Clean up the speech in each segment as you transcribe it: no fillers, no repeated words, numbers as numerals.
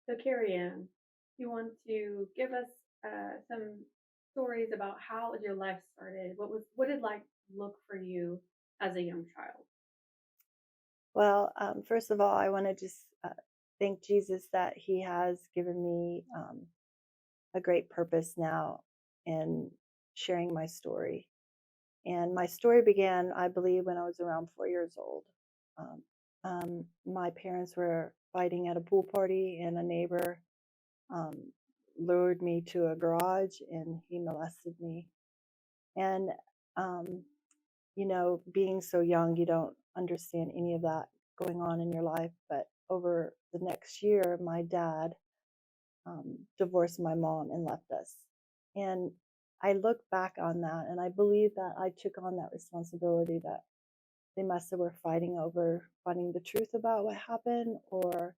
So, Kari Anne, you want to give us some stories about how your life started? What did life look for you as a young child? Well, first of all, I want to just thank Jesus that He has given me a great purpose now in sharing my story. And my story began, I believe, when I was around 4 years old. Um, my parents were fighting at a pool party, and a neighbor um, lured me to a garage and he molested me. And um, being so young, you don't understand any of that going on in your life. But over the next year, my dad divorced my mom and left us. And I look back on that and I believe that I took on that responsibility that they must have were fighting over finding the truth about what happened, or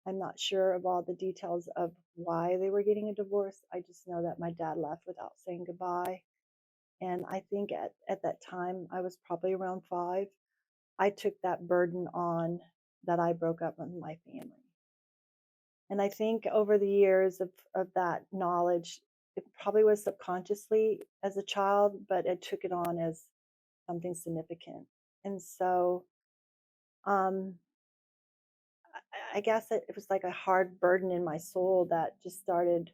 I'm not sure of all the details of why they were getting a divorce. I just know that my dad left without saying goodbye. And I think at that time, I was probably around 5. I took that burden on that I broke up with my family. And I think over the years of that knowledge, it probably was subconsciously as a child, but I took it on as something significant. And so um, I guess it was like a hard burden in my soul that just started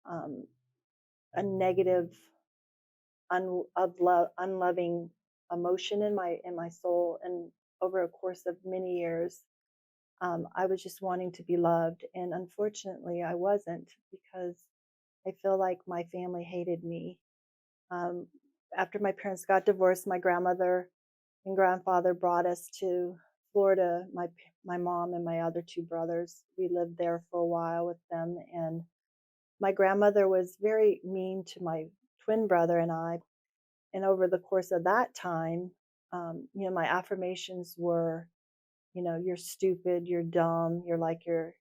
um, a negative, unloving emotion in my soul. And over a course of many years, I was just wanting to be loved. And unfortunately, I wasn't, because I feel like my family hated me. Um, After my parents got divorced, my grandmother and grandfather brought us to Florida. My mom and my other two brothers. We lived there for a while with them, and my grandmother was very mean to my twin brother and I. And over the course of that time, my affirmations were, you're stupid, you're dumb, you're like your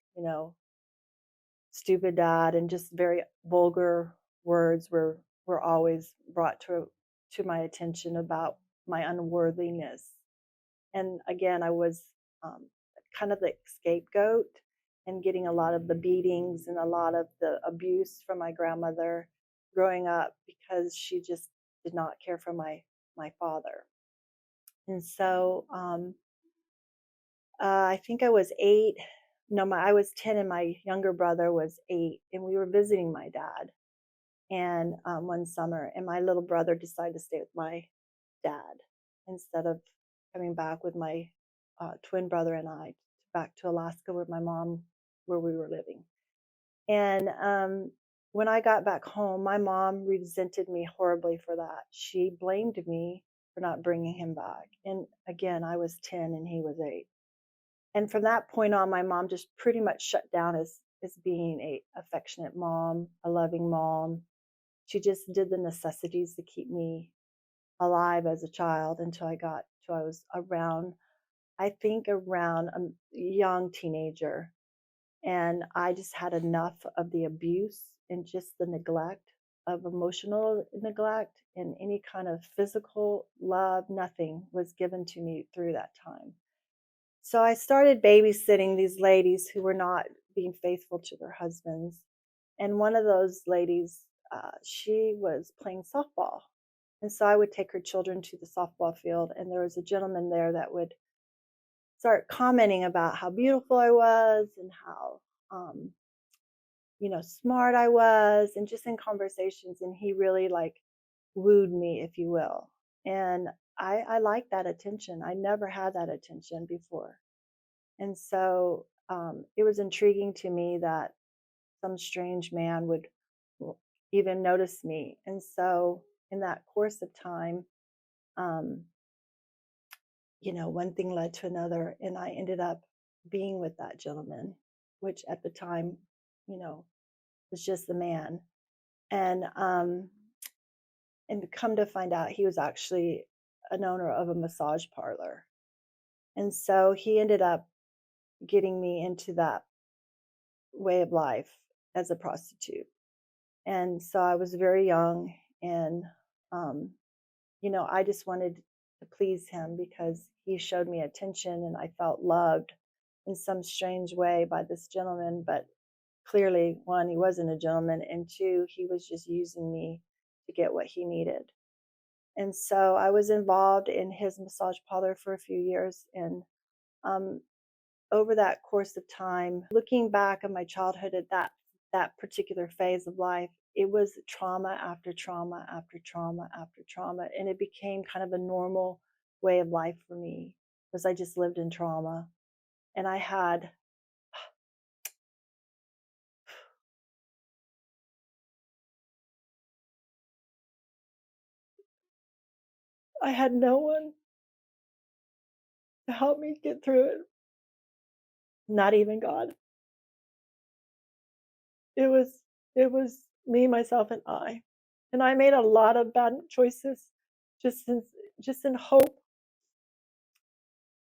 stupid dad, and just very vulgar words were always brought to my attention about my unworthiness. And again, I was um, kind of the scapegoat and getting a lot of the beatings and a lot of the abuse from my grandmother growing up, because she just did not care for my father. And so I think I was 8. No, I was 10, and my younger brother was 8, and we were visiting my dad. And one summer, and my little brother decided to stay with my dad instead of coming back with my twin brother and I back to Alaska with my mom, where we were living. And when I got back home, my mom resented me horribly for that. She blamed me for not bringing him back. And again, I was 10 and he was 8. And from that point on, my mom just pretty much shut down as being a affectionate mom, a loving mom. She just did the necessities to keep me alive as a child until I was around, I think around a young teenager. And I just had enough of the abuse and just the neglect of emotional neglect, and any kind of physical love, nothing was given to me through that time. So I started babysitting these ladies who were not being faithful to their husbands. And one of those ladies, she was playing softball. And so I would take her children to the softball field, and there was a gentleman there that would start commenting about how beautiful I was and how, um, smart I was, and just in conversations. And he really like wooed me, if you will. And I like that attention. I never had that attention before. And so it was intriguing to me that some strange man would even notice me. And so in that course of time, um, one thing led to another, and I ended up being with that gentleman, which at the time, you know, was just the man. And come to find out, he was actually an owner of a massage parlor. And so he ended up getting me into that way of life as a prostitute. And so I was very young, and um, I just wanted to please him because he showed me attention and I felt loved in some strange way by this gentleman. But clearly, one, he wasn't a gentleman, and two, he was just using me to get what he needed. And so I was involved in his massage parlor for a few years. And um, over that course of time, looking back at my childhood at that particular phase of life, it was trauma after trauma after trauma after trauma, and it became kind of a normal way of life for me because I just lived in trauma. And I had no one to help me get through it, not even God. It was it was me, myself, and I. And I made a lot of bad choices just in just in hope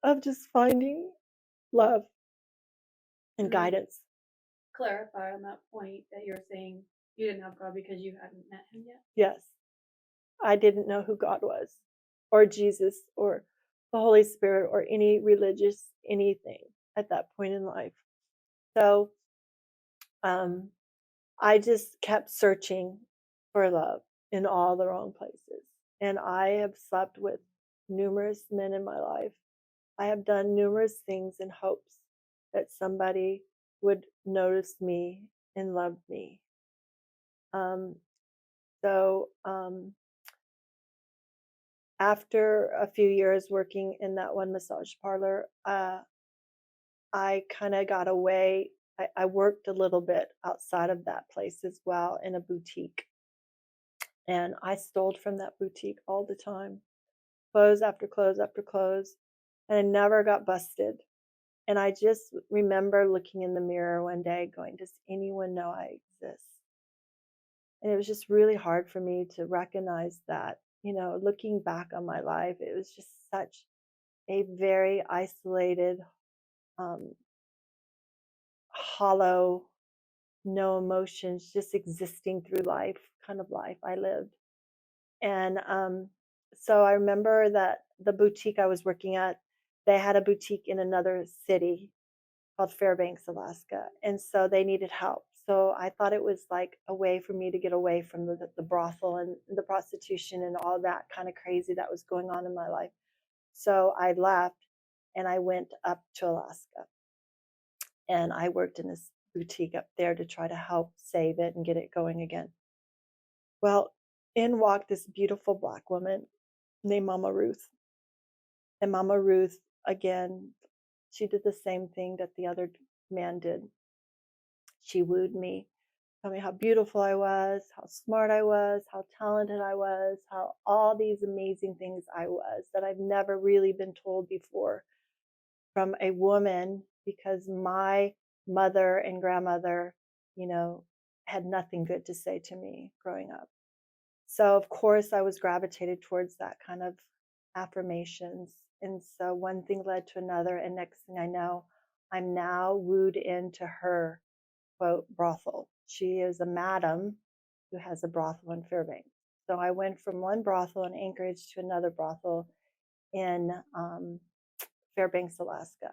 of just finding love and Mm. guidance. Clarify on that point that you're saying you didn't have God because you hadn't met him yet. Yes, I didn't know who God was, or Jesus, or the Holy Spirit, or any religious anything at that point in life. So um, I just kept searching for love in all the wrong places. And I have slept with numerous men in my life. I have done numerous things in hopes that somebody would notice me and love me. Um, so after a few years working in that one massage parlor, I kind of got away. I worked a little bit outside of that place as well in a boutique. And I stole from that boutique all the time, clothes after clothes after clothes. And I never got busted. And I just remember looking in the mirror one day going, does anyone know I exist? And it was just really hard for me to recognize that, looking back on my life, it was just such a very isolated, um, hollow, no emotions, just existing through life kind of life I lived. And so I remember that the boutique I was working at, they had a boutique in another city called Fairbanks, Alaska. And so they needed help. So I thought it was like a way for me to get away from the brothel and the prostitution and all that kind of crazy that was going on in my life. So I left and I went up to Alaska and I worked in this boutique up there to try to help save it and get it going again. Well, in walked this beautiful Black woman named Mama Ruth. And Mama Ruth, again, she did the same thing that the other man did. She wooed me, told me how beautiful I was, how smart I was, how talented I was, how all these amazing things I was that I've never really been told before from a woman, because my mother and grandmother, you know, had nothing good to say to me growing up. So, of course, I was gravitated towards that kind of affirmations. And so one thing led to another. And next thing I know, I'm now wooed into her quote brothel. She is a madam who has a brothel in Fairbanks. So I went from one brothel in Anchorage to another brothel in Fairbanks, Alaska.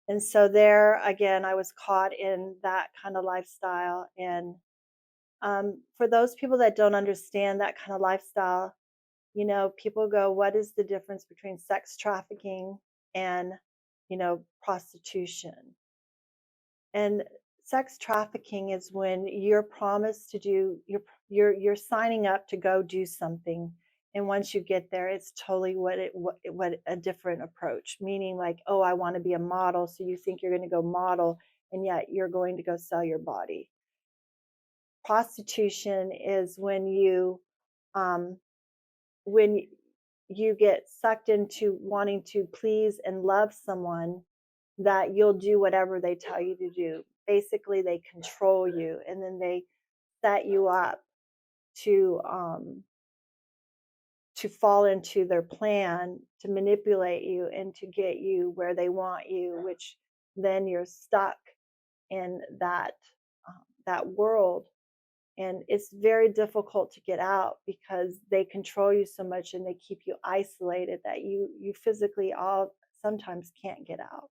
And so there again, I was caught in that kind of lifestyle. And for those people that don't understand that kind of lifestyle, people go, what is the difference between sex trafficking and, prostitution? And sex trafficking is when you're promised to do, you're signing up to go do something. And once you get there, it's totally what a different approach, meaning like, oh, I want to be a model. So you think you're going to go model, and yet you're going to go sell your body. Prostitution is um, when you get sucked into wanting to please and love someone, that you'll do whatever they tell you to do. Basically, they control you, and then they set you up to fall into their plan to manipulate you and to get you where they want you, which then you're stuck in that world. And it's very difficult to get out because they control you so much and they keep you isolated that you physically all sometimes can't get out.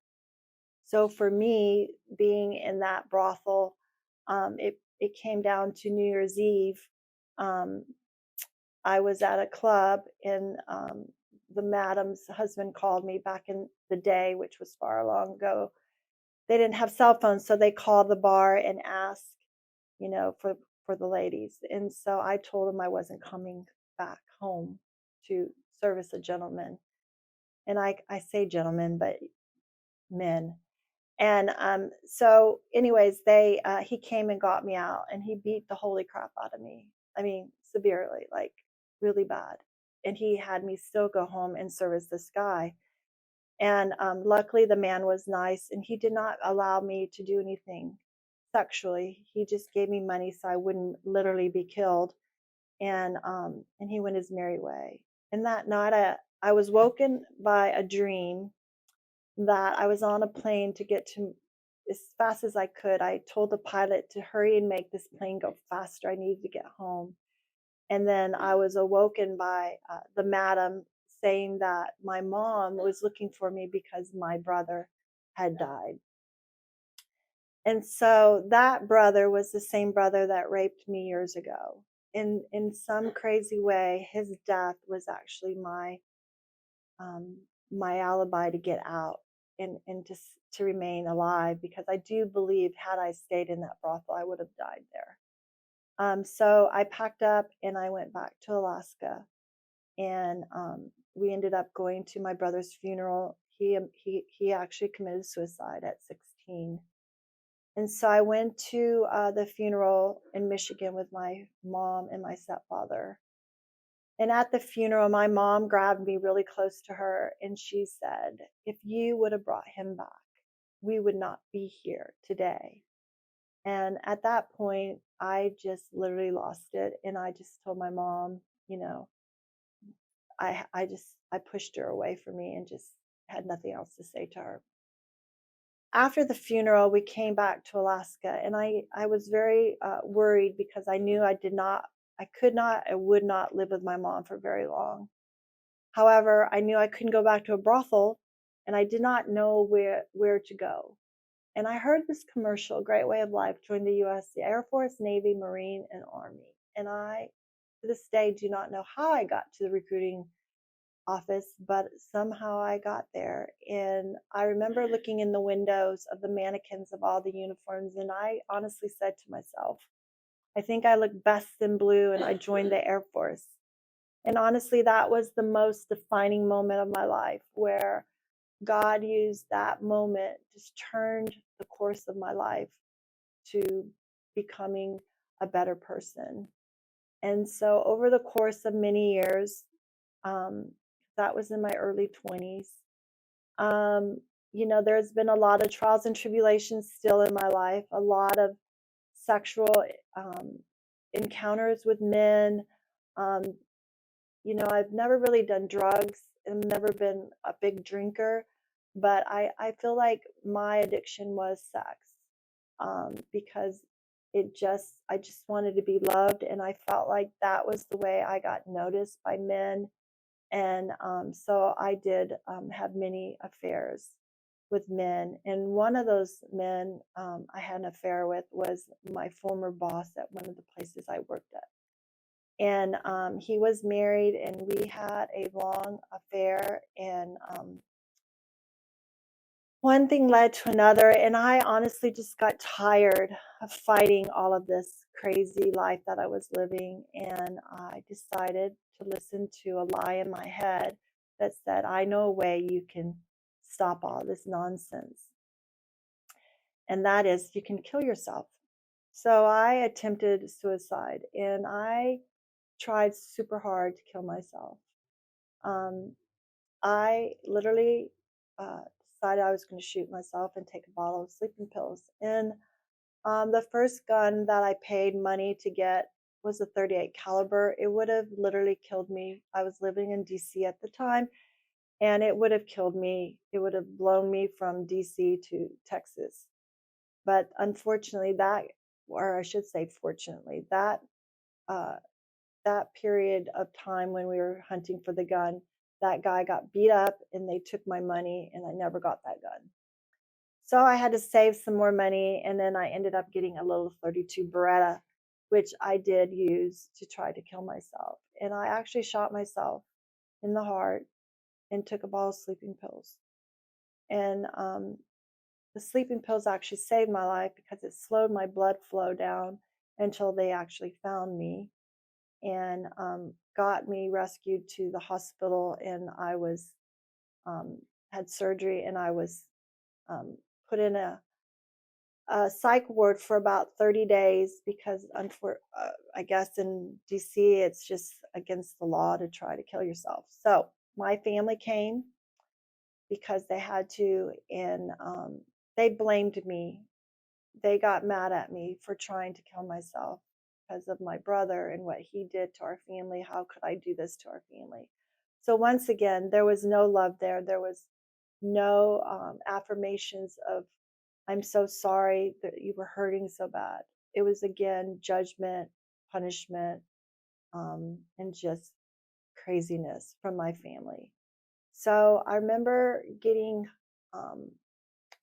So for me, being in that brothel, it came down to New Year's Eve. Um, I was at a club, and the madam's husband called me back in the day, which was far long ago. They didn't have cell phones, so they called the bar and asked, for the ladies. And so I told them I wasn't coming back home to service a gentleman. And I say gentlemen, but men. And so, anyways, he came and got me out, and he beat the holy crap out of me. I mean, severely, like really bad. And he had me still go home and service this guy. And luckily, the man was nice, and he did not allow me to do anything sexually. He just gave me money so I wouldn't literally be killed. And he went his merry way. And that night, I was woken by a dream that I was on a plane to get to as fast as I could. I told the pilot to hurry and make this plane go faster. I needed to get home. And then I was awoken by the madam saying that my mom was looking for me because my brother had died. And so that brother was the same brother that raped me years ago. In some crazy way, his death was actually um, my alibi to get out and to remain alive, because I do believe had I stayed in that brothel, I would have died there. So I packed up and I went back to Alaska, and we ended up going to my brother's funeral. He actually committed suicide at 16. And so I went to the funeral in Michigan with my mom and my stepfather. And at the funeral, my mom grabbed me really close to her and she said, "If you would have brought him back, we would not be here today." And at that point, I just literally lost it. And I just told my mom, I pushed her away from me and just had nothing else to say to her. After the funeral, we came back to Alaska, and I was very worried because I knew I would not live with my mom for very long. However, I knew I couldn't go back to a brothel, and I did not know where to go. And I heard this commercial, Great Way of Life, join the US, the Air Force, Navy, Marine, and Army. And I, to this day, do not know how I got to the recruiting office, but somehow I got there. And I remember looking in the windows of the mannequins of all the uniforms, and I honestly said to myself, I think I look best in blue, and I joined the Air Force. And honestly, that was the most defining moment of my life, where God used that moment, just turned the course of my life to becoming a better person. And so over the course of many years, um, that was in my early 20s, um, there's been a lot of trials and tribulations still in my life, a lot of sexual um, encounters with men. Um, I've never really done drugs and never been a big drinker, but I feel like my addiction was sex, because I just wanted to be loved, and I felt like that was the way I got noticed by men. And so I did have many affairs with men. And one of those men I had an affair with was my former boss at one of the places I worked at. And he was married, and we had a long affair. And one thing led to another. And I honestly just got tired of fighting all of this crazy life that I was living. And I decided to listen to a lie in my head that said, I know a way you can stop all this nonsense. And that is, you can kill yourself. So I attempted suicide, and I tried super hard to kill myself. Um, I literally decided I was going to shoot myself and take a bottle of sleeping pills. And the first gun that I paid money to get was a 38 caliber. It would have literally killed me. I was living in DC at the time, and it would have killed me. It would have blown me from DC to Texas. But unfortunately, or I should say fortunately, uh, that period of time when we were hunting for the gun, that guy got beat up and they took my money, and I never got that gun. So I had to save some more money, and then I ended up getting a little 32 Beretta, which I did use to try to kill myself. And I actually shot myself in the heart and took a bottle of sleeping pills. And the sleeping pills actually saved my life because it slowed my blood flow down until they actually found me and got me rescued to the hospital. And I was had surgery, and I was put in a psych ward for about 30 days because I guess in DC it's just against the law to try to kill yourself. So my family came because they had to, and they blamed me. They got mad at me for trying to kill myself because of my brother and what he did to our family. How could I do this to our family? So once again, there was no love there. There was no affirmations of, I'm so sorry that you were hurting so bad. It was again judgment, punishment, and just craziness from my family. So I remember getting um,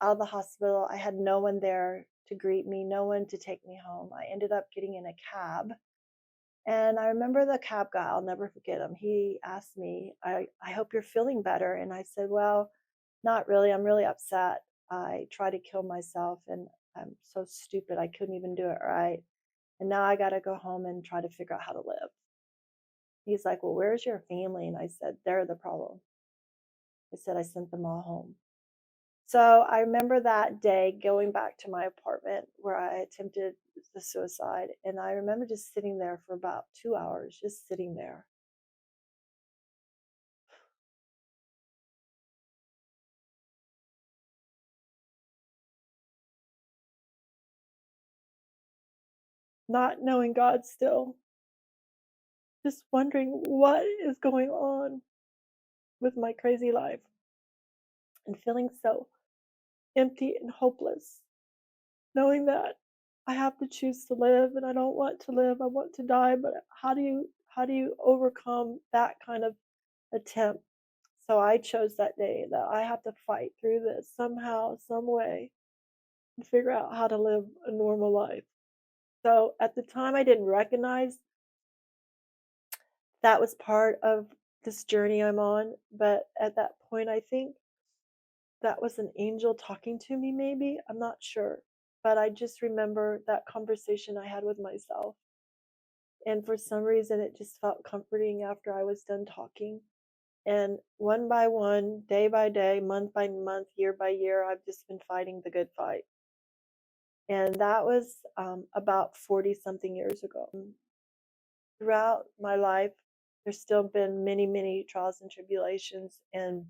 out of the hospital. I had no one there to greet me, no one to take me home. I ended up getting in a cab. And I remember the cab guy, I'll never forget him. He asked me, I hope you're feeling better. And I said, well, not really. I'm really upset. I tried to kill myself, and I'm so stupid. I couldn't even do it right. And now I got to go home and try to figure out how to live. He's like, well, where's your family? And I said, they're the problem. I said, I sent them all home. So I remember that day going back to my apartment where I attempted the suicide. And I remember just sitting there for about 2 hours, just sitting there. Not knowing God still, just wondering what is going on with my crazy life and feeling so empty and hopeless, knowing that I have to choose to live and I don't want to live, I want to die, but how do you overcome that kind of attempt? So I chose that day that I have to fight through this somehow, some way, and figure out how to live a normal life. So at the time I didn't recognize that was part of this journey I'm on, but at that point I think that was an angel talking to me, maybe. I'm not sure. But I just remember that conversation I had with myself. And for some reason, it just felt comforting after I was done talking. And one by one, day by day, month by month, year by year, I've just been fighting the good fight. And that was about 40 something years ago. Throughout my life, there's still been many, many trials and tribulations. And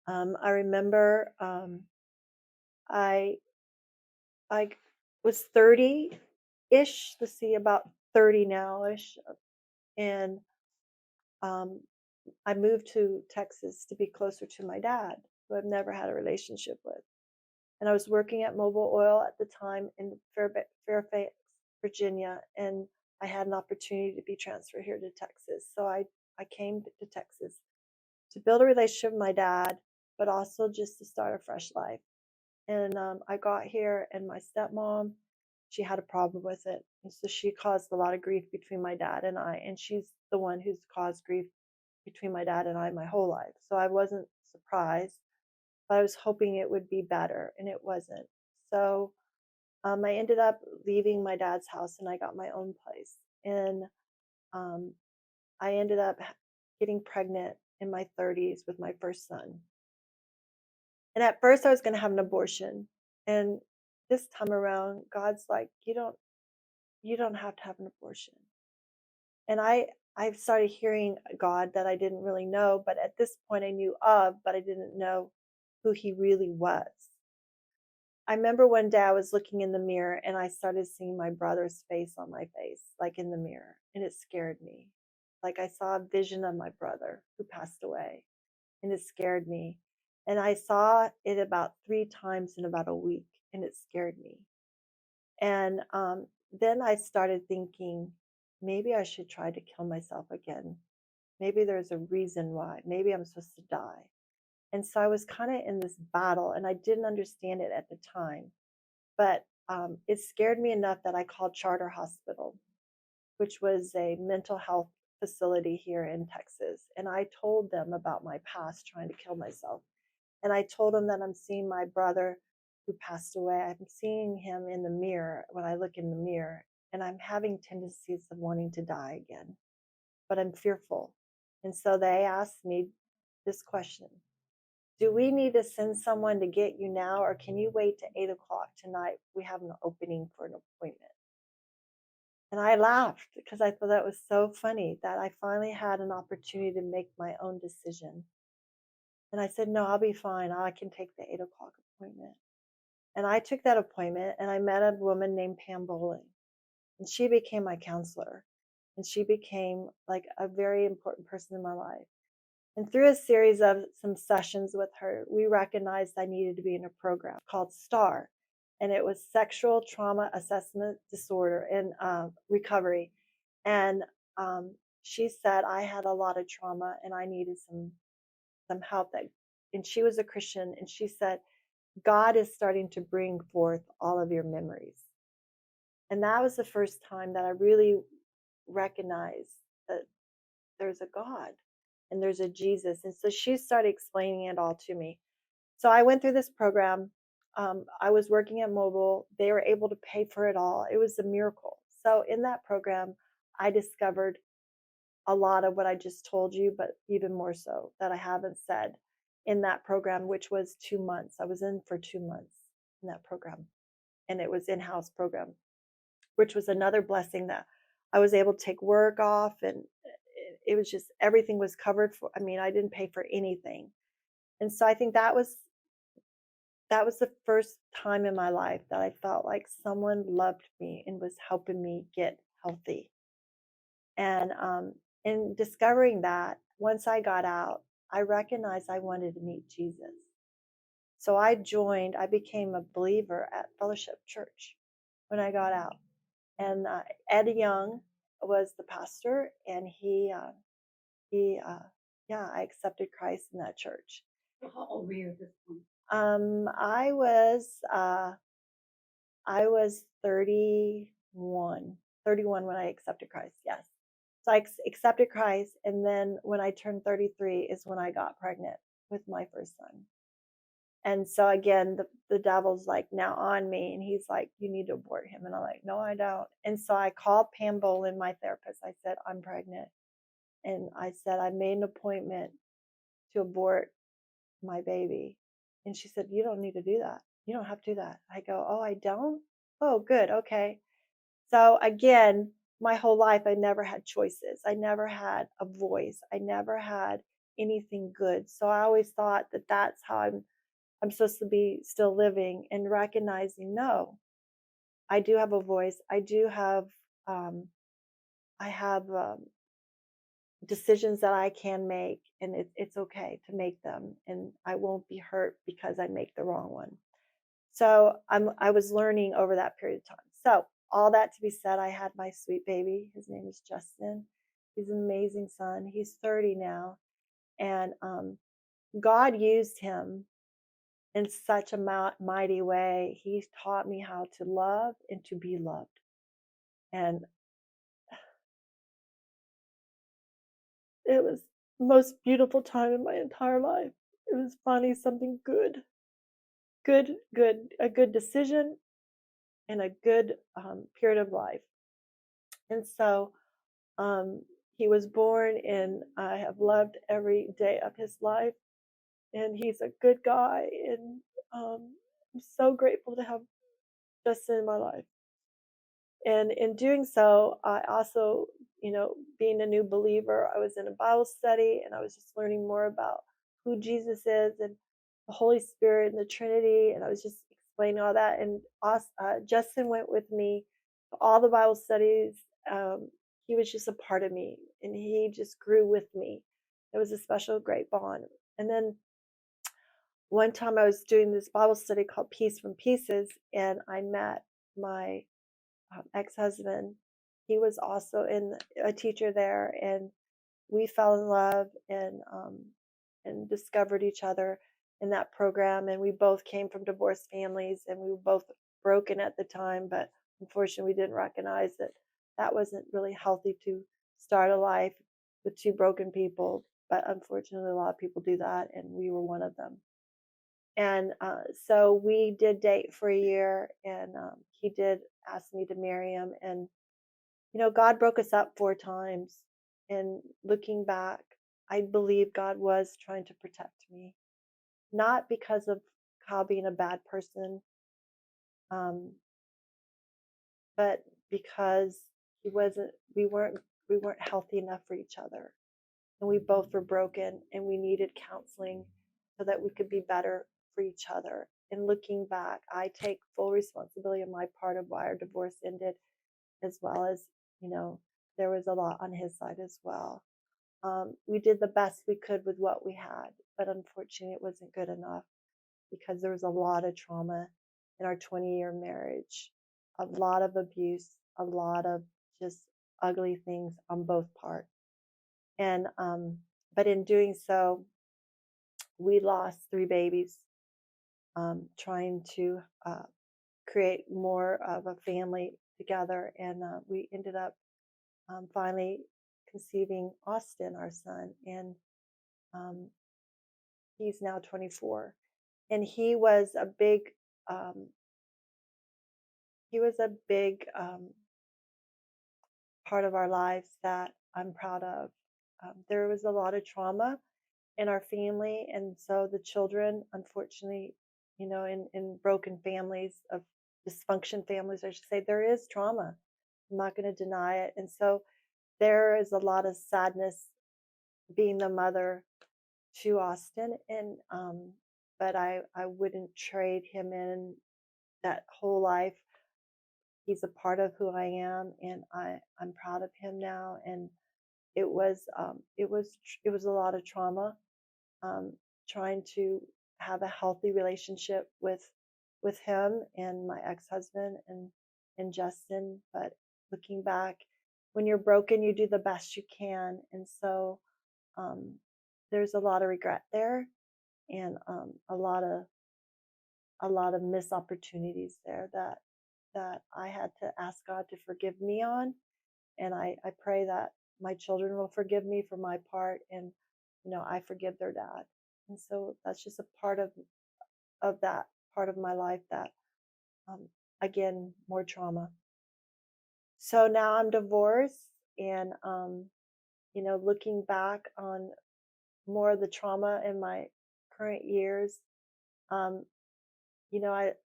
I remember I I was 30-ish, let's see, about 30 now-ish, and um, I moved to Texas to be closer to my dad, who I've never had a relationship with. And I was working at Mobil Oil at the time in Fairfax, Virginia, and I had an opportunity to be transferred here to Texas. So I came to Texas to build a relationship with my dad, but also just to start a fresh life. And I got here, and my stepmom, she had a problem with it. And so she caused a lot of grief between my dad and I. And she's the one who's caused grief between my dad and I my whole life. So I wasn't surprised, but I was hoping it would be better, and it wasn't. So I ended up leaving my dad's house, and I got my own place. And um, I ended up getting pregnant in my 30s with my first son. And at first I was going to have an abortion. And this time around, God's like, you don't have to have an abortion. And I started hearing God that I didn't really know, but at this point I knew of, but I didn't know who he really was. I remember one day I was looking in the mirror and I started seeing my brother's face on my face, like in the mirror, and it scared me. Like I saw a vision of my brother who passed away, and it scared me. And I saw it about 3 times in about a week, and it scared me. And then I started thinking, maybe I should try to kill myself again. Maybe there's a reason why. Maybe I'm supposed to die. And so I was kind of in this battle, and I didn't understand it at the time. But it scared me enough that I called Charter Hospital, which was a mental health facility here in Texas. And I told them about my past trying to kill myself. And I told them that I'm seeing my brother who passed away. I'm seeing him in the mirror when I look in the mirror, and I'm having tendencies of wanting to die again, but I'm fearful. And so they asked me this question: do we need to send someone to get you now, or can you wait to 8 o'clock tonight? We have an opening for an appointment. And I laughed because I thought that was so funny that I finally had an opportunity to make my own decision. And I said, no, I'll be fine. I can take the 8 o'clock appointment. And I took that appointment, and I met a woman named Pam Bowling. And she became my counselor. And she became like a very important person in my life. And through a series of some sessions with her, we recognized I needed to be in a program called STAR. And it was Sexual Trauma Assessment Disorder and Recovery. And she said I had a lot of trauma and I needed some help. And she was a Christian, and she said, God is starting to bring forth all of your memories. And that was the first time that I really recognized that there's a God and there's a Jesus. And so she started explaining it all to me. So I went through this program. I was working at Mobile. They were able to pay for it all. It was a miracle. So in that program, I discovered a lot of what I just told you, but even more so that I haven't said in that program, which was 2 months. I was in for 2 months in that program, and it was in-house program, which was another blessing that I was able to take work off, and it was just everything was covered for. I mean, I didn't pay for anything. And so I think that was the first time in my life that I felt like someone loved me and was helping me get healthy. And in discovering that, once I got out, I recognized I wanted to meet Jesus. So I became a believer at Fellowship Church when I got out. And Ed Young was the pastor, and yeah, I accepted Christ in that church. How old were you at this point? I was 31 when I accepted Christ. Yes. So I accepted Christ, and then when I turned 33 is when I got pregnant with my first son. And so again, the devil's like now on me, and he's like, you need to abort him. And I'm like, no, I don't. And so I called Pam Bolin, my therapist. I said, I'm pregnant. And I said, I made an appointment to abort my baby. And she said, you don't need to do that. You don't have to do that. I go, oh, I don't? Oh, good. Okay. So again, my whole life, I never had choices. I never had a voice. I never had anything good. So I always thought that that's how I'm supposed to be still living, and recognizing, no, I do have a voice. I do have, I have decisions that I can make, and it's okay to make them, and I won't be hurt because I make the wrong one. So I was learning over that period of time. So all that to be said, I had my sweet baby. His name is Justin. He's an amazing son. He's 30 now, and God used him in such a mighty way. He taught me how to love and to be loved. And it was the most beautiful time in my entire life. It was finally something good, a good decision and a good period of life. And so he was born, and I have loved every day of his life. And he's a good guy. And I'm so grateful to have Justin in my life. And in doing so, I also, being a new believer, I was in a Bible study, and I was just learning more about who Jesus is and the Holy Spirit and the Trinity. And I was just explaining all that. And Justin went with me to all the Bible studies. He was just a part of me, and he just grew with me. It was a special, great bond. And then one time I was doing this Bible study called Peace from Pieces, and I met my ex-husband. He was also a teacher there, and we fell in love. And and discovered each other in that program. And we both came from divorced families, and we were both broken at the time, but unfortunately we didn't recognize that that wasn't really healthy to start a life with two broken people. But unfortunately, a lot of people do that, and we were one of them. And so we did date for a year, and he did ask me to marry him. And God broke us up 4 times. And looking back, I believe God was trying to protect me, not because of Kyle being a bad person, um, but because he wasn't. We weren't healthy enough for each other, and we both were broken, and we needed counseling so that we could be better for each other. And looking back, I take full responsibility of my part of why our divorce ended, as well as, you know, there was a lot on his side as well. We did the best we could with what we had, but unfortunately, it wasn't good enough because there was a lot of trauma in our 20-year marriage, a lot of abuse, a lot of just ugly things on both parts. And but in doing so, we lost 3 babies, trying to create more of a family together. And we ended up finally conceiving Austin, our son, and um, he's now 24. And um, he was a big part of our lives that I'm proud of. There was a lot of trauma in our family, and so the children, unfortunately, in broken families, of dysfunction families, I should say, there is trauma. I'm not going to deny it. And so there is a lot of sadness being the mother to Austin, and but I wouldn't trade him in that whole life. He's a part of who I am, and I'm proud of him now. And it was a lot of trauma, um, trying to have a healthy relationship with him and my ex-husband and Justin. But looking back, when you're broken, you do the best you can. And so um, there's a lot of regret there, and a lot of missed opportunities there that I had to ask God to forgive me on. And I pray that my children will forgive me for my part, and I forgive their dad. And so that's just a part of that part of my life that, um, again, more trauma. So now I'm divorced, and looking back on more of the trauma in my current years, um,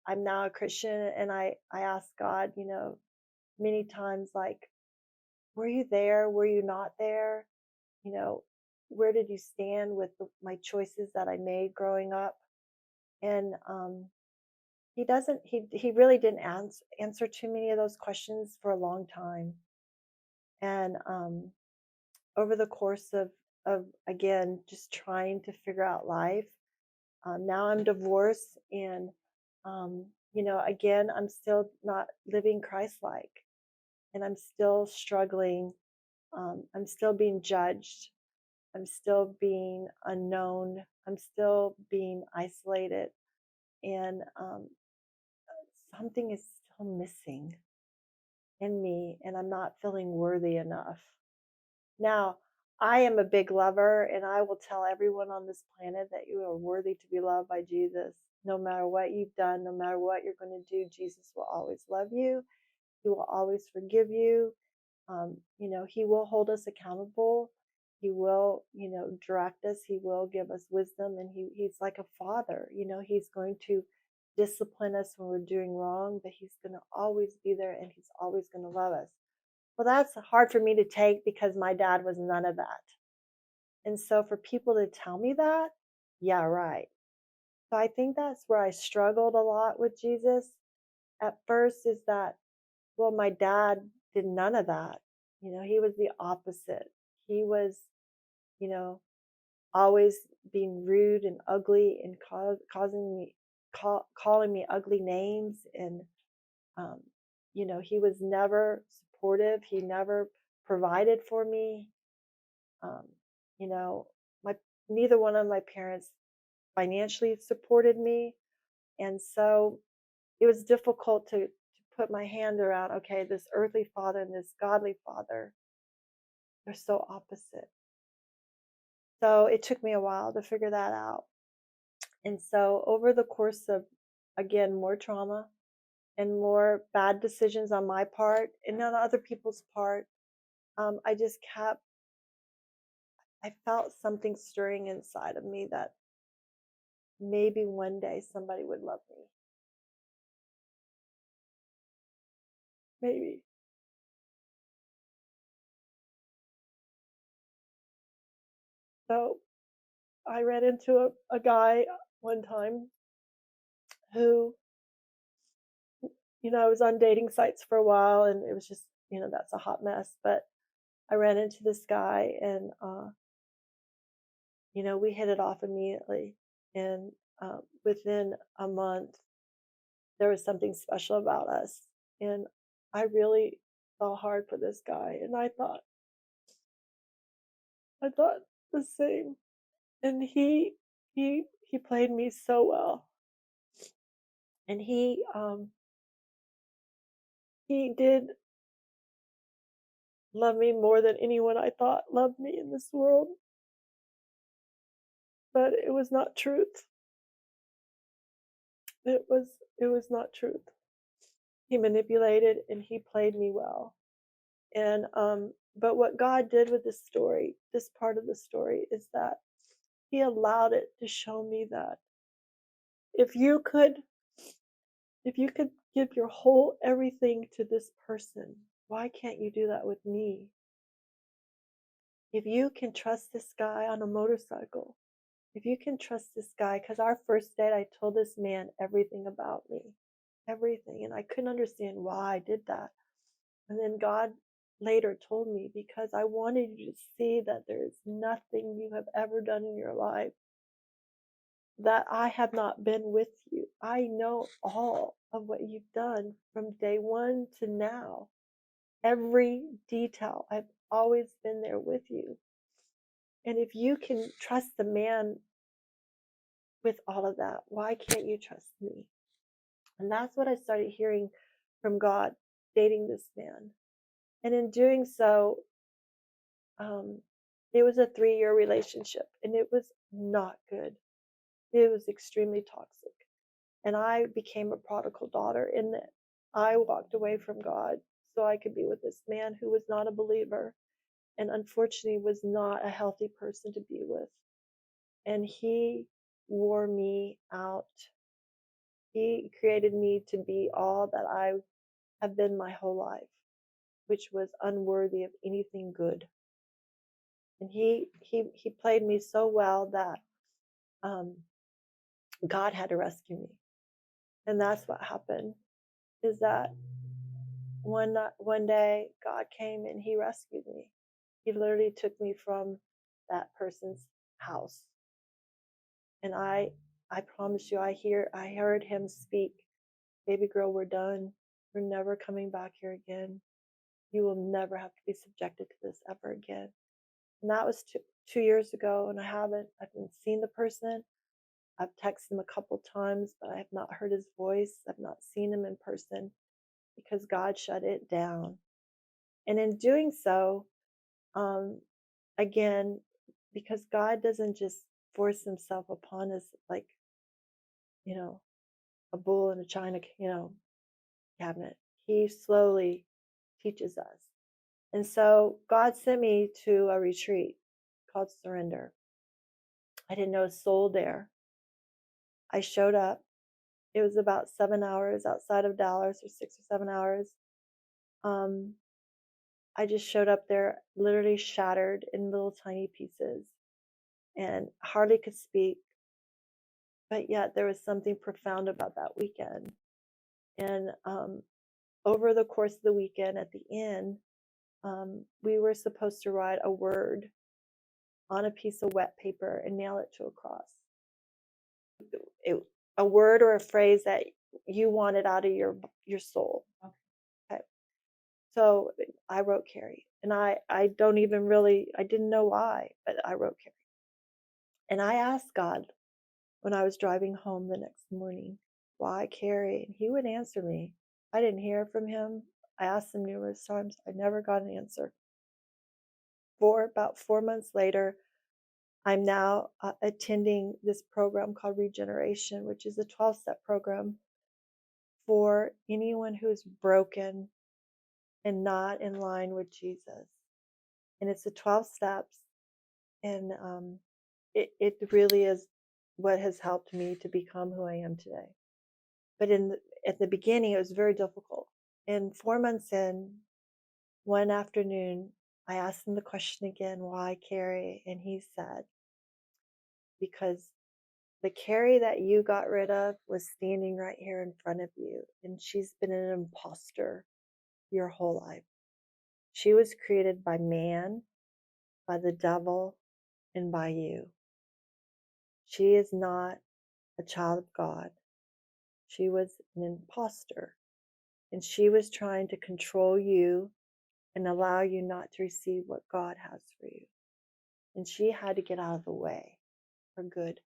I'm now a Christian, and I ask God, many times, like, were you there? Were you not there? You know, where did you stand with my choices that I made growing up? And he really didn't answer too many of those questions for a long time. And over the course of again just trying to figure out life, now I'm divorced, and again, I'm still not living Christ-like, and I'm still struggling. I'm still being judged. I'm still being unknown. I'm still being isolated, and something is still missing in me, and I'm not feeling worthy enough. Now, I am a big lover, and I will tell everyone on this planet that you are worthy to be loved by Jesus. No matter what you've done, no matter what you're going to do, Jesus will always love you. He will always forgive you. He will hold us accountable. He will, direct us. He will give us wisdom, and he's like a father. He's going to discipline us when we're doing wrong, but he's going to always be there, and he's always going to love us. Well, that's hard for me to take because my dad was none of that. And so for people to tell me that, yeah, right. So I think that's where I struggled a lot with Jesus at first, is that, well, my dad did none of that. He was the opposite. He was, you know, always being rude and ugly, and calling me ugly names. And, um, he was never supportive. He never provided for me. Um, you know, my neither one of my parents financially supported me. And so it was difficult to put my hand around, okay, this earthly father and this godly father, they're so opposite. So it took me a while to figure that out. And so over the course of, again, more trauma and more bad decisions on my part and on other people's part, I just kept, I felt something stirring inside of me that maybe one day somebody would love me. Maybe. So I ran into a guy one time who, I was on dating sites for a while and it was just, that's a hot mess. But I ran into this guy and, we hit it off immediately. And within a month, there was something special about us. And I really fell hard for this guy. And I thought the same. And he played me so well. And he did love me more than anyone I thought loved me in this world. But it was not truth. It was not truth. He manipulated and he played me well. And but what God did with this story, this part of the story, is that he allowed it to show me that if you could give your whole everything to this person, why can't you do that with me? If you can trust this guy on a motorcycle, if you can trust this guy, because our first date, I told this man everything about me, everything. And I couldn't understand why I did that. And then God later told me, because I wanted you to see that there is nothing you have ever done in your life that I have not been with you. I know all of what you've done from day one to now. Every detail, I've always been there with you. And if you can trust the man with all of that, why can't you trust me? And that's what I started hearing from God, dating this man. And in doing so, it was a 3-year relationship and it was not good. It was extremely toxic. And I became a prodigal daughter in that I walked away from God so I could be with this man who was not a believer and unfortunately was not a healthy person to be with. And he wore me out. He created me to be all that I have been my whole life, which was unworthy of anything good. And he played me so well that God had to rescue me. And that's what happened, is that one day God came and he rescued me. He literally took me from that person's house. And I promise you, I heard him speak, "Baby girl, we're done. We're never coming back here again. You will never have to be subjected to this ever again." And that was 2 years ago, and I haven't seen the person. I've texted him a couple times, but I have not heard his voice. I've not seen him in person because God shut it down. And in doing so, again, because God doesn't just force himself upon us like, you know, a bull in a china, cabinet. He slowly teaches us. And so God sent me to a retreat called Surrender. I didn't know a soul there. I showed up. It was about 7 hours outside of Dallas, or 6 or 7 hours. I just showed up there literally shattered in little tiny pieces and hardly could speak. But yet there was something profound about that weekend. And over the course of the weekend at the end, we were supposed to write a word on a piece of wet paper and nail it to a cross. A word or a phrase that you wanted out of your soul. Okay. So I wrote Kari, and I don't even really, I didn't know why, but I wrote Kari. And I asked God when I was driving home the next morning, why Kari? And he would answer me. I didn't hear from him. I asked him numerous times. I never got an answer. About 4 months later, I'm now attending this program called Regeneration, which is a 12-step program for anyone who's broken and not in line with Jesus. And it's the 12 steps. And it really is what has helped me to become who I am today. But at the beginning, it was very difficult. And 4 months in, one afternoon, I asked him the question again, why Kari? And he said, because the Kari that you got rid of was standing right here in front of you, and she's been an imposter your whole life. She was created by man, by the devil, and by you. She is not a child of God. She was an imposter, and she was trying to control you and allow you not to receive what God has for you. And she had to get out of the way for good,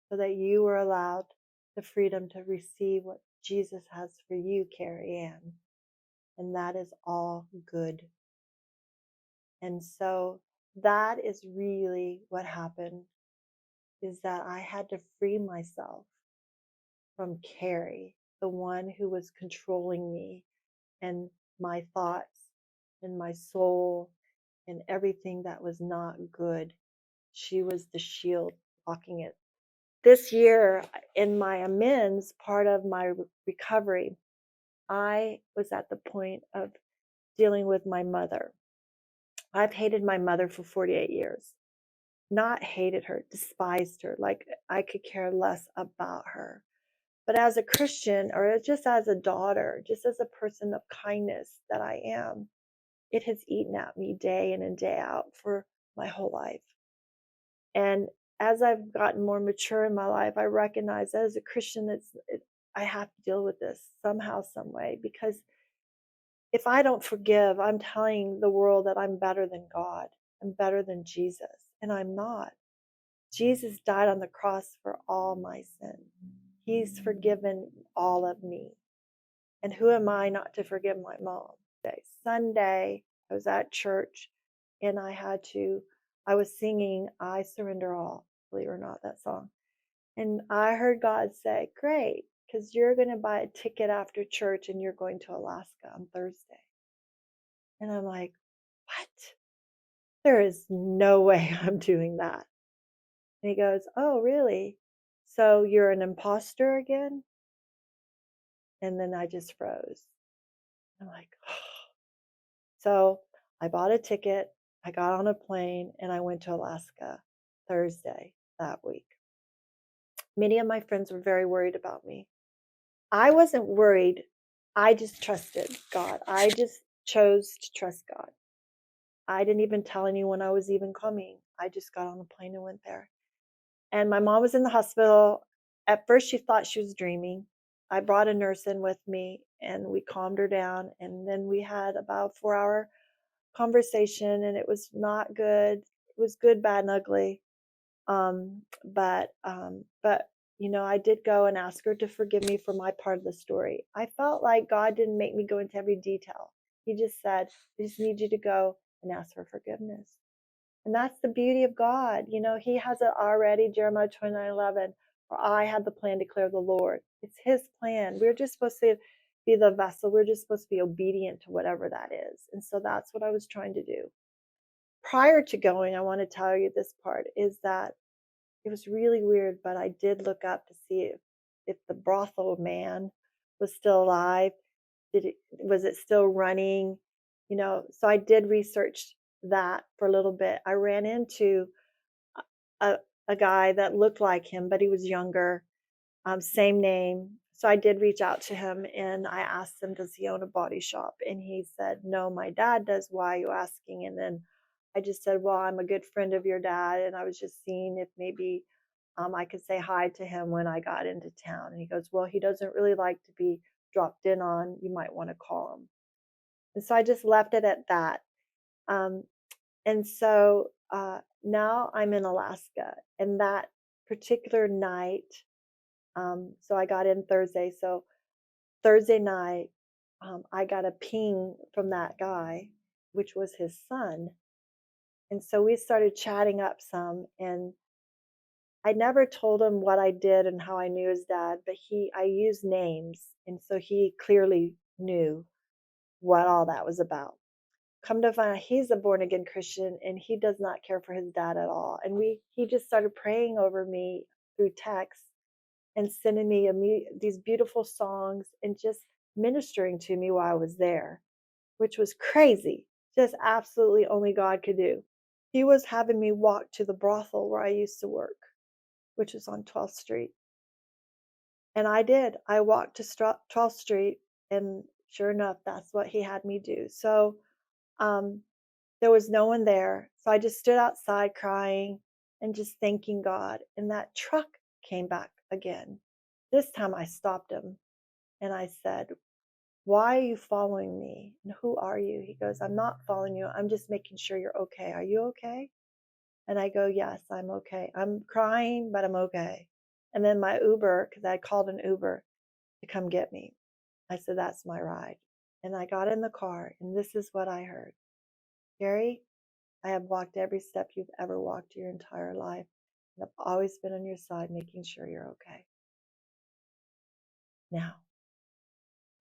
so that you were allowed the freedom to receive what Jesus has for you, Kari Anne. And that is all good. And so that is really what happened, is that I had to free myself from Kari, the one who was controlling me and my thoughts and my soul and everything that was not good. She was the shield blocking it. This year, in my amends, part of my recovery, I was at the point of dealing with my mother. I've hated my mother for 48 years. Not hated her, despised her, like I could care less about her. But as a Christian, or just as a daughter, just as a person of kindness that I am, it has eaten at me day in and day out for my whole life. And as I've gotten more mature in my life, I recognize that as a Christian, I have to deal with this somehow, some way, because if I don't forgive, I'm telling the world that I'm better than God. I'm better than Jesus, and I'm not. Jesus died on the cross for all my sin. He's forgiven all of me. And who am I not to forgive my mom? Sunday, I was at church, and I was singing I Surrender All, believe it or not, that song. And I heard God say, great, because you're going to buy a ticket after church and you're going to Alaska on Thursday. And I'm like, what? There is no way I'm doing that. And he goes, oh, really? So you're an imposter again? And then I just froze. I'm like, oh. So I bought a ticket, I got on a plane, and I went to Alaska Thursday that week. Many of my friends were very worried about me. I wasn't worried. I just trusted God. I just chose to trust God. I didn't even tell anyone I was even coming. I just got on a plane and went there. And my mom was in the hospital. At first, she thought she was dreaming. I brought a nurse in with me, and we calmed her down. And then we had about a 4-hour conversation, and it was not good. It was good, bad, and ugly. But I did go and ask her to forgive me for my part of the story. I felt like God didn't make me go into every detail. He just said, I just need you to go and ask for forgiveness. And that's the beauty of God. He has it already, Jeremiah 29:11, for I had the plan, declare the Lord. It's his plan. We're just supposed to be the vessel. We're just supposed to be obedient to whatever that is. And so that's what I was trying to do. Prior to going, I want to tell you this part, is that it was really weird, but I did look up to see if the brothel man was still alive. Was it still running? So I did research that for a little bit. I ran into a, a guy that looked like him, but he was younger, same name. So I did reach out to him, and I asked him, does he own a body shop? And he said, no, my dad does. Why are you asking? And then I just said, well, I'm a good friend of your dad, and I was just seeing if maybe I could say hi to him when I got into town. And he goes, well, he doesn't really like to be dropped in on. You might want to call him. And so I just left it at that. And so now I'm in Alaska, and that particular night, so I got in Thursday. So Thursday night, I got a ping from that guy, which was his son. And so we started chatting up some, and I never told him what I did and how I knew his dad, but I used names, and so he clearly knew what all that was about. Come to find out, he's a born again Christian, and he does not care for his dad at all. And he just started praying over me through text and sending me these beautiful songs and just ministering to me while I was there, which was crazy. Just absolutely only God could do. He was having me walk to the brothel where I used to work, which was on 12th Street. And I did. I walked to 12th Street, and sure enough, that's what he had me do. So um, there was no one there. So I just stood outside crying and just thanking God. And that truck came back again. This time I stopped him and I said, "Why are you following me? And who are you?" He goes, "I'm not following you. I'm just making sure you're okay. Are you okay?" And I go, "Yes, I'm okay. I'm crying, but I'm okay." And then my Uber, because I called an Uber to come get me, I said, "That's my ride." And I got in the car, and this is what I heard: "Kari, I have walked every step you've ever walked your entire life, and I've always been on your side, making sure you're okay. Now,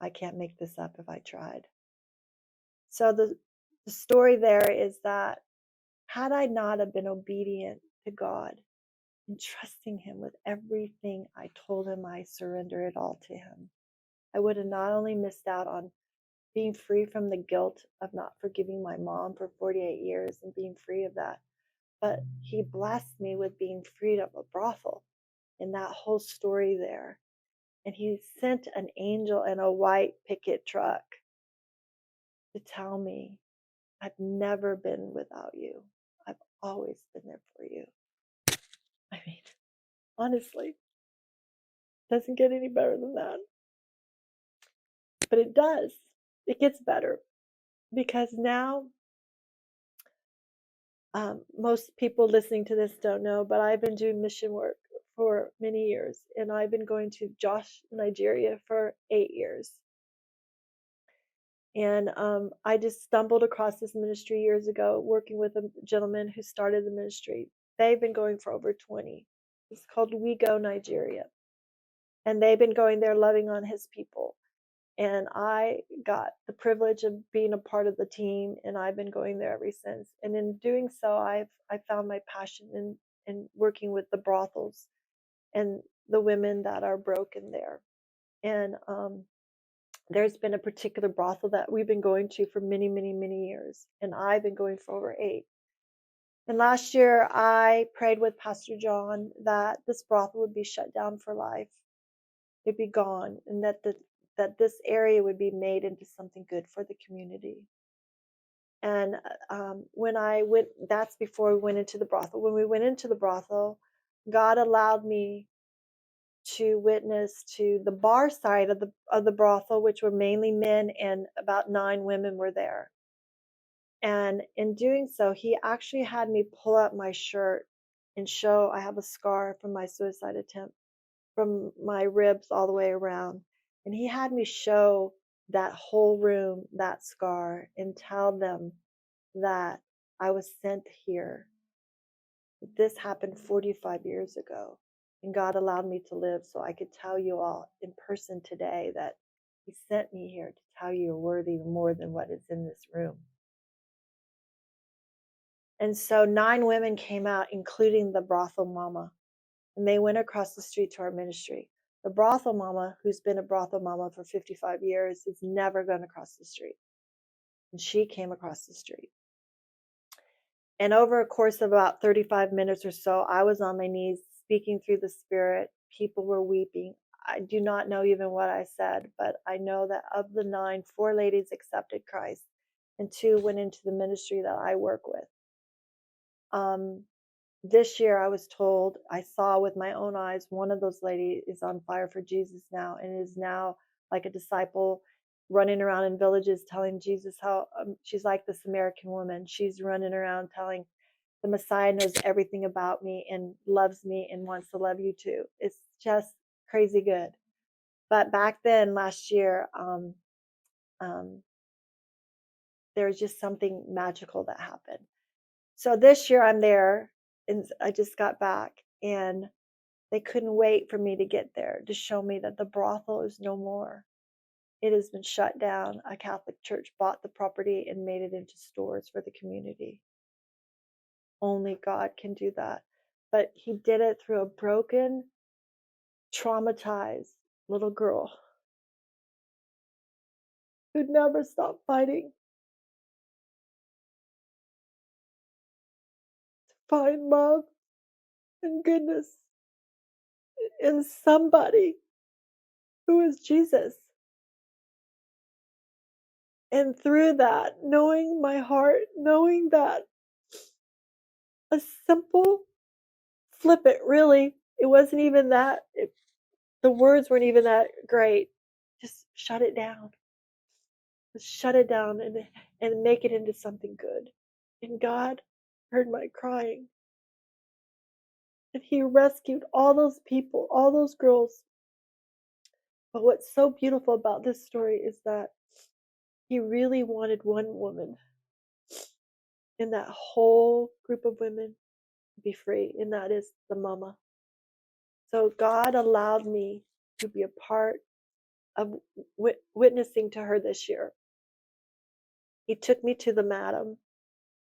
I can't make this up if I tried." So the story there is that had I not have been obedient to God and trusting him with everything I told him, I surrender it all to him, I would have not only missed out on being free from the guilt of not forgiving my mom for 48 years and being free of that, but he blessed me with being freed of a brothel in that whole story there. And he sent an angel in a white picket truck to tell me, "I've never been without you. I've always been there for you." I mean, honestly, doesn't get any better than that. But it does. It gets better because now, most people listening to this don't know, but I've been doing mission work for many years, and I've been going to Josh, Nigeria for 8 years. And I just stumbled across this ministry years ago, working with a gentleman who started the ministry. They've been going for over 20. It's called We Go Nigeria. And they've been going there loving on his people. And I got the privilege of being a part of the team, and I've been going there ever since. And in doing so, I found my passion in working with the brothels and the women that are broken there. And there's been a particular brothel that we've been going to for many, many, many years, and I've been going for over 8. And last year, I prayed with Pastor John that this brothel would be shut down for life. It'd be gone, and that this area would be made into something good for the community. And when I went, that's before we went into the brothel. When we went into the brothel, God allowed me to witness to the bar side of the brothel, which were mainly men, and about 9 women were there. And in doing so, he actually had me pull up my shirt and show I have a scar from my suicide attempt, from my ribs all the way around. And he had me show that whole room that scar and tell them that I was sent here. This happened 45 years ago, and God allowed me to live so I could tell you all in person today that he sent me here to tell you you're worthy more than what is in this room. And so 9 women came out, including the brothel mama, and they went across the street to our ministry. The brothel mama, who's been a brothel mama for 55 years, is never going to cross the street. And she came across the street. And over a course of about 35 minutes or so, I was on my knees speaking through the Spirit. People were weeping. I do not know even what I said, but I know that of the 9, 4 ladies accepted Christ, and 2 went into the ministry that I work with. This year, I was told, I saw with my own eyes, one of those ladies is on fire for Jesus now, and is now like a disciple, running around in villages telling Jesus how she's like this American woman. She's running around telling the Messiah knows everything about me and loves me and wants to love you too. It's just crazy good. But back then, last year, um, there was just something magical that happened. So this year I'm there, and I just got back, and they couldn't wait for me to get there to show me that the brothel is no more. It has been shut down. A Catholic church bought the property and made it into stores for the community. Only God can do that. But he did it through a broken, traumatized little girl who'd never stopped fighting to find love and goodness in somebody who is Jesus. And through that, knowing my heart, knowing that a simple flip it, really, it wasn't even that, the words weren't even that great. Just shut it down. Just shut it down and make it into something good. And God heard my crying. And he rescued all those people, all those girls. But what's so beautiful about this story is that he really wanted one woman in that whole group of women to be free, and that is the mama. So God allowed me to be a part of witnessing to her this year. He took me to the madam,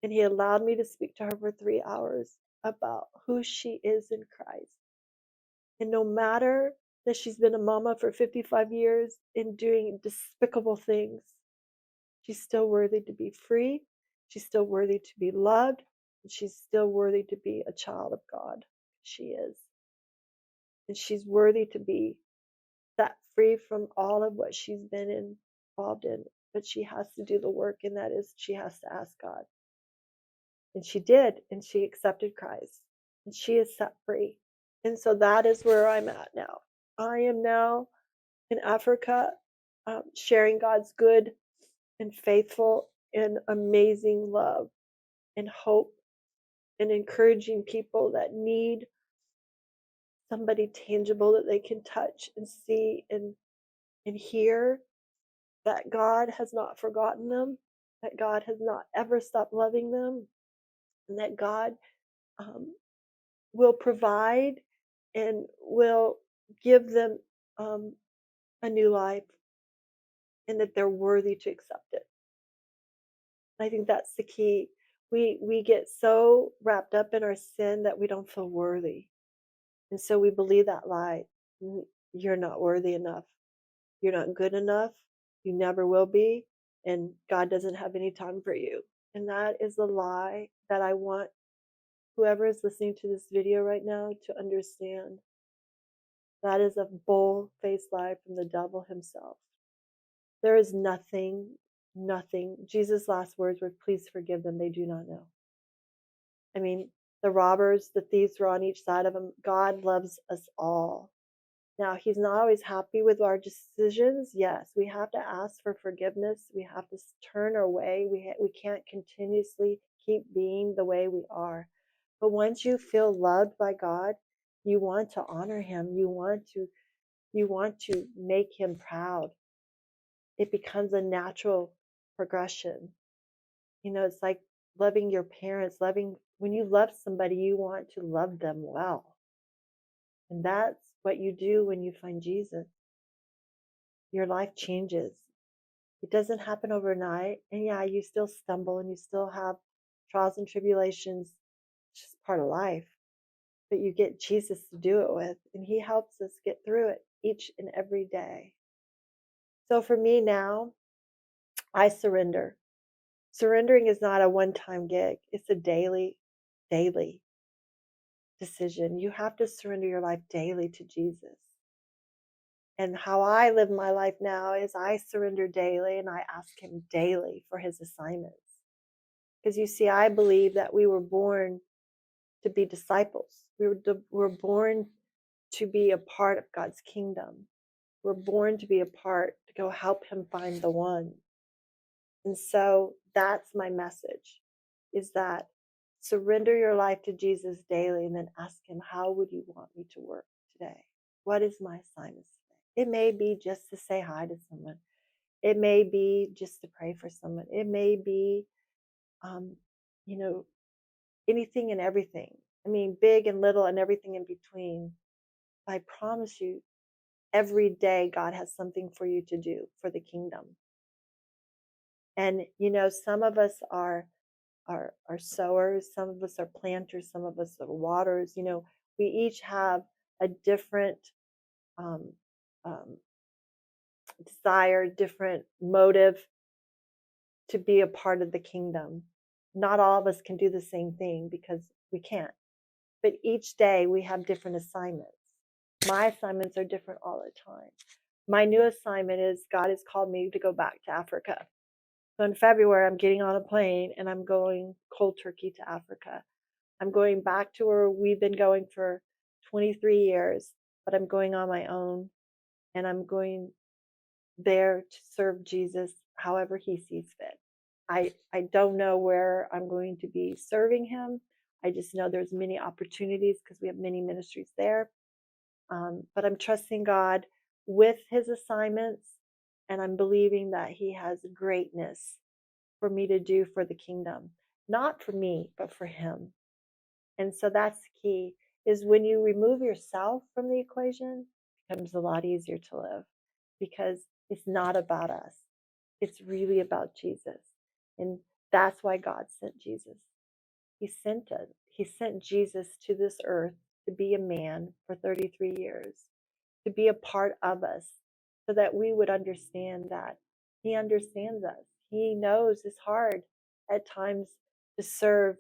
and he allowed me to speak to her for 3 hours about who she is in Christ. And no matter that she's been a mama for 55 years and doing despicable things, she's still worthy to be free. She's still worthy to be loved. And she's still worthy to be a child of God. She is. And she's worthy to be set free from all of what she's been involved in. But she has to do the work, and that is she has to ask God. And she did, and she accepted Christ. And she is set free. And so that is where I'm at now. I am now in Africa, sharing God's good and faithful and amazing love and hope, and encouraging people that need somebody tangible that they can touch and see and hear that God has not forgotten them, that God has not ever stopped loving them, and that God will provide and will give them a new life, and that they're worthy to accept it. I think that's the key. We get so wrapped up in our sin that we don't feel worthy. And so we believe that lie. You're not worthy enough. You're not good enough. You never will be. And God doesn't have any time for you. And that is the lie that I want whoever is listening to this video right now to understand. That is a bold-faced lie from the devil himself. There is nothing. Jesus' last words were, please forgive them. They do not know. I mean, the robbers, the thieves were on each side of him. God loves us all. Now, he's not always happy with our decisions. Yes, we have to ask for forgiveness. We have to turn our way. We can't continuously keep being the way we are. But once you feel loved by God, you want to honor him. You want to make him proud. It becomes a natural progression. It's like loving your parents, when you love somebody, you want to love them well. And that's what you do when you find Jesus. Your life changes. It doesn't happen overnight. And yeah, you still stumble and you still have trials and tribulations. It's just part of life. But you get Jesus to do it with, and he helps us get through it each and every day. So for me now, I surrender. Surrendering is not a one-time gig. It's a daily decision. You have to surrender your life daily to Jesus. And how I live my life now is I surrender daily, and I ask him daily for his assignments. Because you see, I believe that we were born to be disciples. We were born to be a part of God's kingdom. We're born to be a part, to go help him find the one. And so that's my message, is that Surrender your life to Jesus daily and then ask him, how would you want me to work today? What is my assignment today? It may be just to say hi to someone. It may be just to pray for someone. It may be, um, you know, anything and everything. I mean, big and little and everything in between. I promise you, every day God has something for you to do for the kingdom. And some of us are sowers, some of us are planters, some of us are waters. We each have a different um, um, desire, different motive to be a part of the kingdom. Not all of us can do the same thing because we can't. But each day we have different assignments. My assignments are different all the time. My new assignment is God has called me to go back to Africa. So in February, I'm getting on a plane and I'm going cold turkey to Africa. I'm going back to where we've been going for 23 years, but I'm going on my own and I'm going there to serve Jesus however he sees fit. I don't know where I'm going to be serving him. I just know there's many opportunities because we have many ministries there. But I'm trusting God with his assignments, and I'm believing that he has greatness for me to do for the kingdom, not for me, but for him. And so that's the key, is when you remove yourself from the equation, it becomes a lot easier to live because it's not about us. It's really about Jesus. And that's why God sent Jesus. He sent it. He sent Jesus to this earth to be a man for 33 years, to be a part of us so that we would understand that he understands us. He knows it's hard at times to serve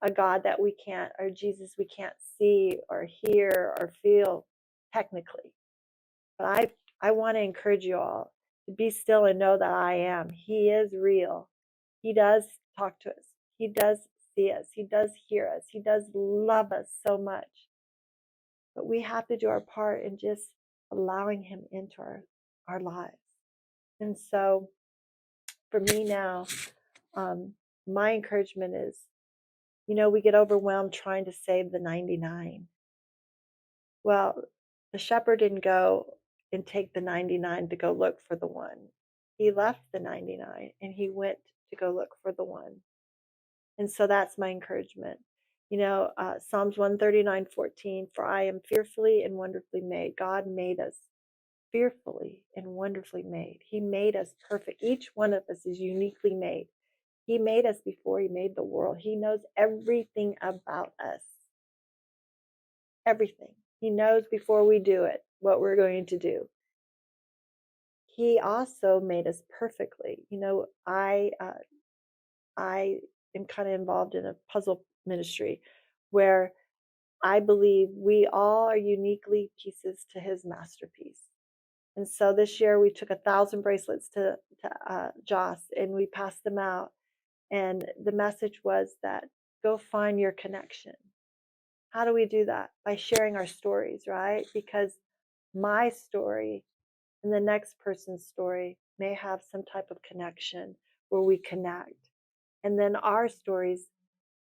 a God that we can't, or Jesus we can't see or hear or feel technically. But I want to encourage you all to be still and know that I am. He is real. He does talk to us. He does see us. He does hear us. He does love us so much. But we have to do our part in just allowing him into our lives. And so for me now, my encouragement is, we get overwhelmed trying to save the 99. Well, the shepherd didn't go and take the 99 to go look for the one. He left the 99 and he went to go look for the one. And so that's my encouragement. Psalms 139:14, for I am fearfully and wonderfully made. God made us fearfully and wonderfully made. He made us perfect. Each one of us is uniquely made. He made us before he made the world. He knows everything about us. Everything. He knows before we do it what we're going to do. He also made us perfectly. I am kind of involved in a puzzle ministry where I believe we all are uniquely pieces to his masterpiece. And so this year we took 1,000 bracelets to Joss and we passed them out. And the message was that go find your connection. How do we do that? By sharing our stories, right? Because my story and the next person's story may have some type of connection where we connect. And then our stories,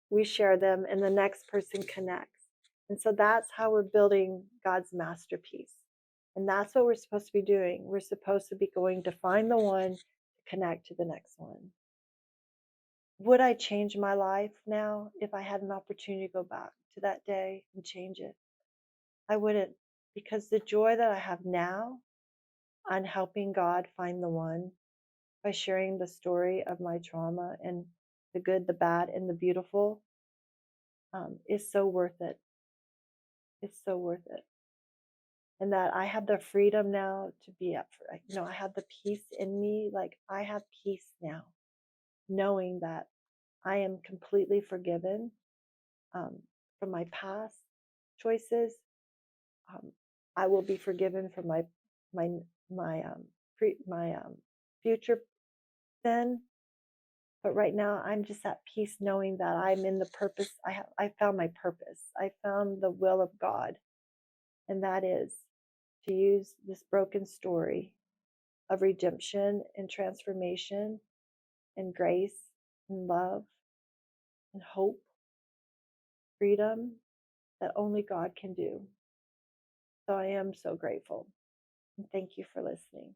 we share them and the next person connects. And so that's how we're building God's masterpiece. And that's what we're supposed to be doing. We're supposed to be going to find the one to connect to the next one. Would I change my life now if I had an opportunity to go back to that day and change it? I wouldn't, because the joy that I have now on helping God find the one by sharing the story of my trauma and the good, the bad, and the beautiful is so worth it. It's so worth it. And that I have the freedom now to be up for it. I have the peace in me. Like I have peace now, knowing that I am completely forgiven from my past choices. I will be forgiven from my future sin. But right now, I'm just at peace knowing that I'm in the purpose. I found my purpose. I found the will of God, and that is to use this broken story of redemption and transformation and grace and love and hope freedom that only God can do. So I am so grateful. And thank you for listening.